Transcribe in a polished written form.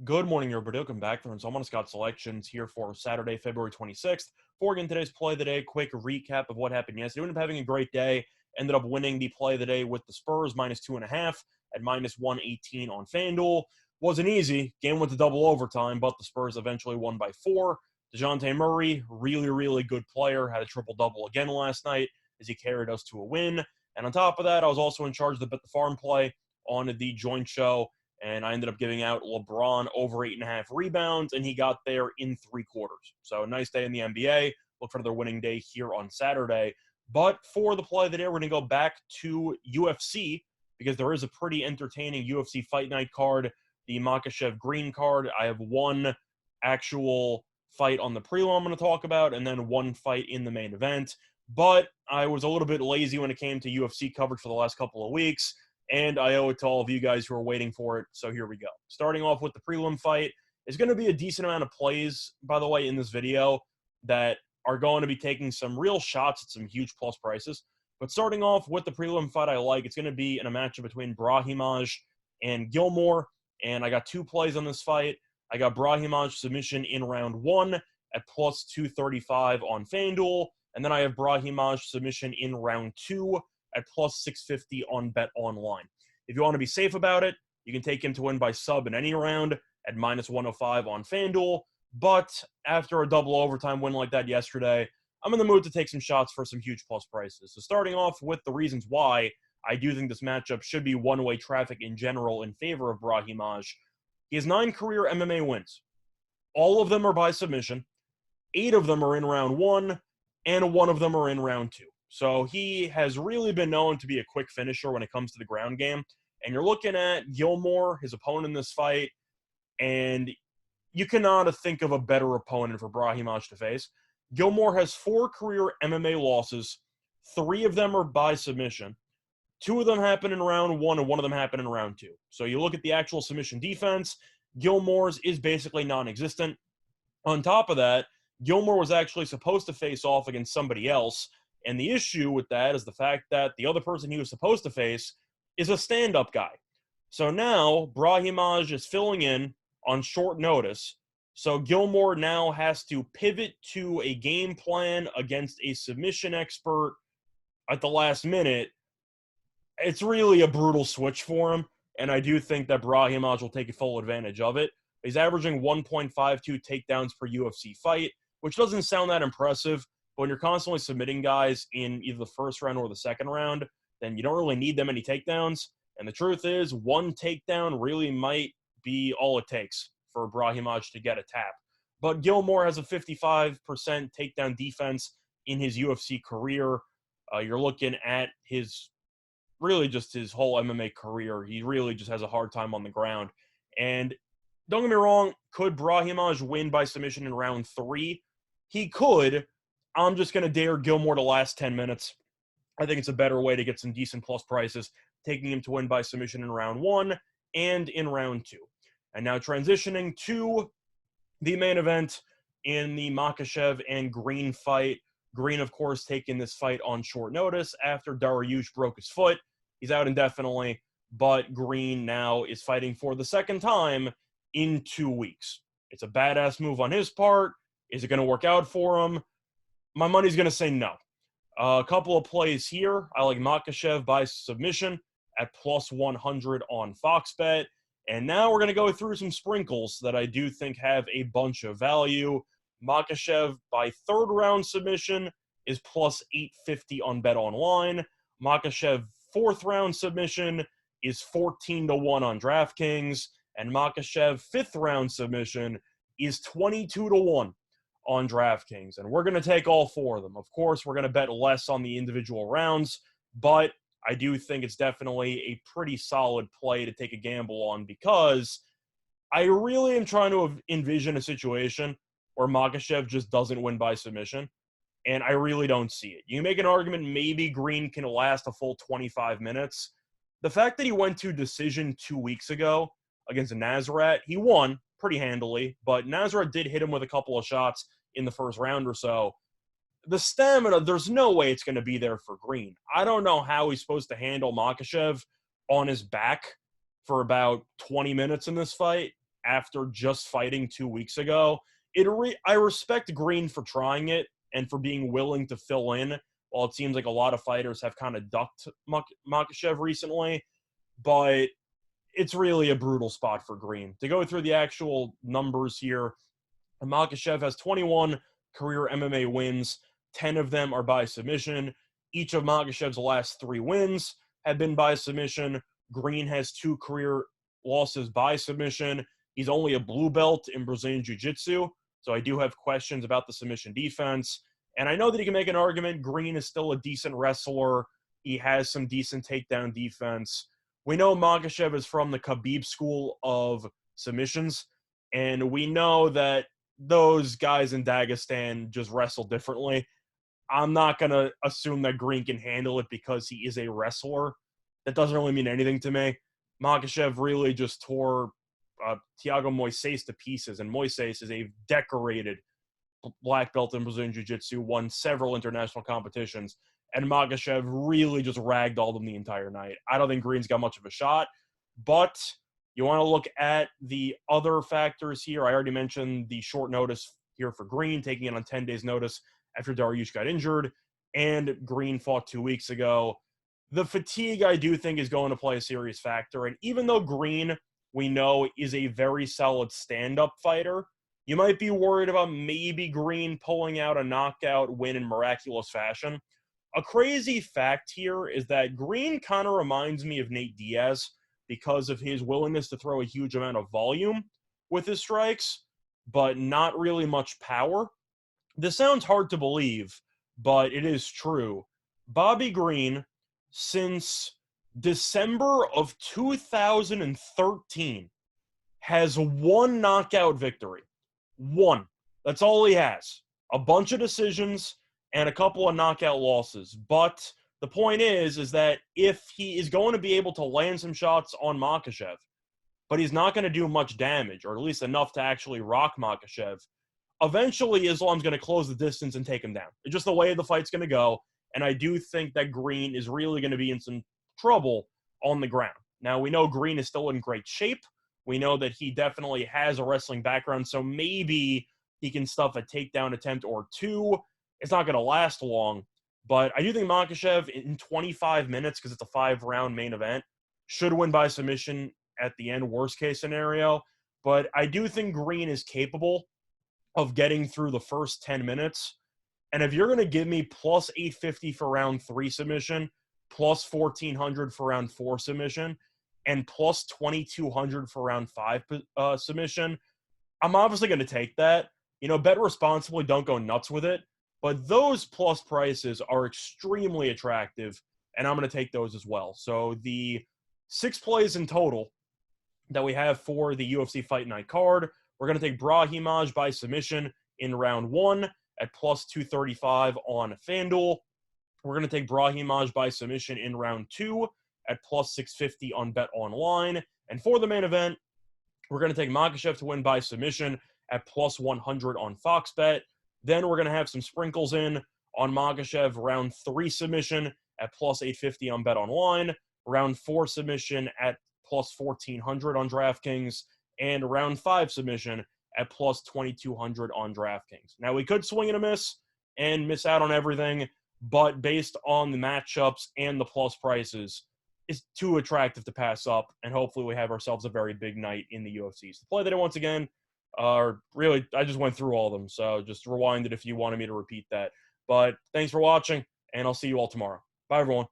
Good morning, everybody. Welcome back from Someone Scott Selections here for Saturday, February 26th. Before we get into today's play of the day, quick recap of what happened yesterday. We ended up having a great day. Ended up winning the play of the day with the Spurs -2.5 at -118 on FanDuel. Wasn't easy. Game went to double overtime, but the Spurs eventually won by 4. DeJounte Murray, really good player, had a triple-double again last night as he carried us to a win. And on top of that, I was also in charge of the Bet the Farm play on the joint show. And I ended up giving out LeBron over 8.5 rebounds, and he got there in 3 quarters. So a nice day in the NBA. Look for another winning day here on Saturday. But for the play of the day, we're going to go back to UFC because there is a pretty entertaining UFC Fight Night card, the Makhachev green card. I have one actual fight on the prelim I'm going to talk about, and then one fight in the main event. But I was a little bit lazy when it came to UFC coverage for the last couple of weeks. And I owe it to all of you guys who are waiting for it, so here we go. Starting off with the prelim fight, there's going to be a decent amount of plays, by the way, in this video that are going to be taking some real shots at some huge plus prices. But starting off with the prelim fight I like, it's going to be in a matchup between Brahimaj and Gilmore, and I got 2 plays on this fight. I got Brahimaj submission in round 1 at plus 235 on FanDuel, and then I have Brahimaj submission in round 2 at plus 650 on Bet Online. If you want to be safe about it, you can take him to win by sub in any round at -105 on FanDuel. But after a double overtime win like that yesterday, I'm in the mood to take some shots for some huge plus prices. So starting off with the reasons why I do think this matchup should be one-way traffic in general in favor of Brahimaj. He has 9 career MMA wins. All of them are by submission. 8 of them are in round 1, and 1 of them are in round 2. So he has really been known to be a quick finisher when it comes to the ground game. And you're looking at Gilmore, his opponent in this fight, and you cannot think of a better opponent for Brahimaj to face. Gilmore has 4 career MMA losses. 3 of them are by submission. 2 of them happen in round 1, and 1 of them happen in round 2. So you look at the actual submission defense, Gilmore's is basically non-existent. On top of that, Gilmore was actually supposed to face off against somebody else. And the issue with that is the fact that the other person he was supposed to face is a stand-up guy. So now Brahimaj is filling in on short notice. So Gilmore now has to pivot to a game plan against a submission expert at the last minute. It's really a brutal switch for him, and I do think that Brahimaj will take full advantage of it. He's averaging 1.52 takedowns per UFC fight, which doesn't sound that impressive. But when you're constantly submitting guys in either the first round or the second round, then you don't really need that many takedowns. And the truth is, 1 takedown really might be all it takes for Brahimaj to get a tap. But Gilmore has a 55% takedown defense in his UFC career. You're looking at his whole MMA career. He really just has a hard time on the ground. And don't get me wrong, could Brahimaj win by submission in round 3? He could. I'm just going to dare Gilmore to last 10 minutes. I think it's a better way to get some decent plus prices, taking him to win by submission in round 1 and in round 2. And now transitioning to the main event in the Makhachev and Green fight. Green, of course, taking this fight on short notice after Dariush broke his foot. He's out indefinitely, but Green now is fighting for the second time in 2 weeks. It's a badass move on his part. Is it going to work out for him? My money's going to say no. A couple of plays here. I like Makhachev by submission at plus 100 on FoxBet. And now we're going to go through some sprinkles that I do think have a bunch of value. Makhachev by third round submission is plus 850 on Bet Online. Makhachev fourth round submission is 14-1 on DraftKings. And Makhachev fifth round submission is 22-1. On DraftKings, and we're going to take all 4 of them. Of course, we're going to bet less on the individual rounds, but I do think it's definitely a pretty solid play to take a gamble on because I really am trying to envision a situation where Makhachev just doesn't win by submission, and I really don't see it. You can make an argument maybe Green can last a full 25 minutes. The fact that he went to decision 2 weeks ago against Nazareth, he won pretty handily, but Nazareth did hit him with a couple of shots in the first round or so. The stamina, there's no way it's going to be there for Green. I don't know how he's supposed to handle Makhachev on his back for about 20 minutes in this fight. after just fighting 2 weeks ago. I respect Green for trying it and for being willing to fill in, while it seems like a lot of fighters have kind of ducked Makhachev recently. But it's really a brutal spot for Green. To go through the actual numbers here, Makhachev has 21 career MMA wins. 10 of them are by submission. Each of Makhachev's last 3 wins have been by submission. Green has 2 career losses by submission. He's only a blue belt in Brazilian Jiu-Jitsu, so I do have questions about the submission defense. And I know that he can make an argument. Green is still a decent wrestler. He has some decent takedown defense. We know Makhachev is from the Khabib school of submissions, and we know that those guys in Dagestan just wrestle differently. I'm not going to assume that Green can handle it because he is a wrestler. That doesn't really mean anything to me. Makhachev really just tore Thiago Moises to pieces, and Moises is a decorated black belt in Brazilian Jiu-Jitsu, won several international competitions, and Makhachev really just ragdolled him the entire night. I don't think Green's got much of a shot, but you want to look at the other factors here. I already mentioned the short notice here for Green, taking it on 10 days' notice after Dariush got injured, and Green fought 2 weeks ago. The fatigue, I do think, is going to play a serious factor, and even though Green, we know, is a very solid stand-up fighter, you might be worried about maybe Green pulling out a knockout win in miraculous fashion. A crazy fact here is that Green kind of reminds me of Nate Diaz because of his willingness to throw a huge amount of volume with his strikes, but not really much power. This sounds hard to believe, but it is true. Bobby Green, since December of 2013, has 1 knockout victory. 1. That's all he has. A bunch of decisions and a couple of knockout losses. But the point is that if he is going to be able to land some shots on Makhachev, but he's not going to do much damage, or at least enough to actually rock Makhachev, eventually Islam's going to close the distance and take him down. It's just the way the fight's going to go, and I do think that Green is really going to be in some trouble on the ground. Now, we know Green is still in great shape. We know that he definitely has a wrestling background, so maybe he can stuff a takedown attempt or 2. It's not going to last long, but I do think Makhachev in 25 minutes, because it's a 5-round main event, should win by submission at the end, worst case scenario. But I do think Green is capable of getting through the first 10 minutes. And if you're going to give me plus 850 for round 3 submission, plus 1400 for round 4 submission, and plus 2200 for round 5 submission, I'm obviously going to take that. Bet responsibly, don't go nuts with it. But those plus prices are extremely attractive, and I'm going to take those as well. So the 6 plays in total that we have for the UFC Fight Night card, we're going to take Brahimaj by submission in round 1 at plus 235 on FanDuel. We're going to take Brahimaj by submission in round 2 at plus 650 on Bet Online. And for the main event, we're going to take Makhachev to win by submission at plus 100 on Fox Bet. Then we're going to have some sprinkles in on Makhachev round 3 submission at plus 850 on Bet Online, round 4 submission at plus 1400 on DraftKings, and round 5 submission at plus 2200 on DraftKings. Now, we could swing and a miss and miss out on everything, but based on the matchups and the plus prices, it's too attractive to pass up, and hopefully we have ourselves a very big night in the UFC. So the play that I once again, really, I just went through all of them, so just rewind it if you wanted me to repeat that. But thanks for watching, and I'll see you all tomorrow. Bye, everyone.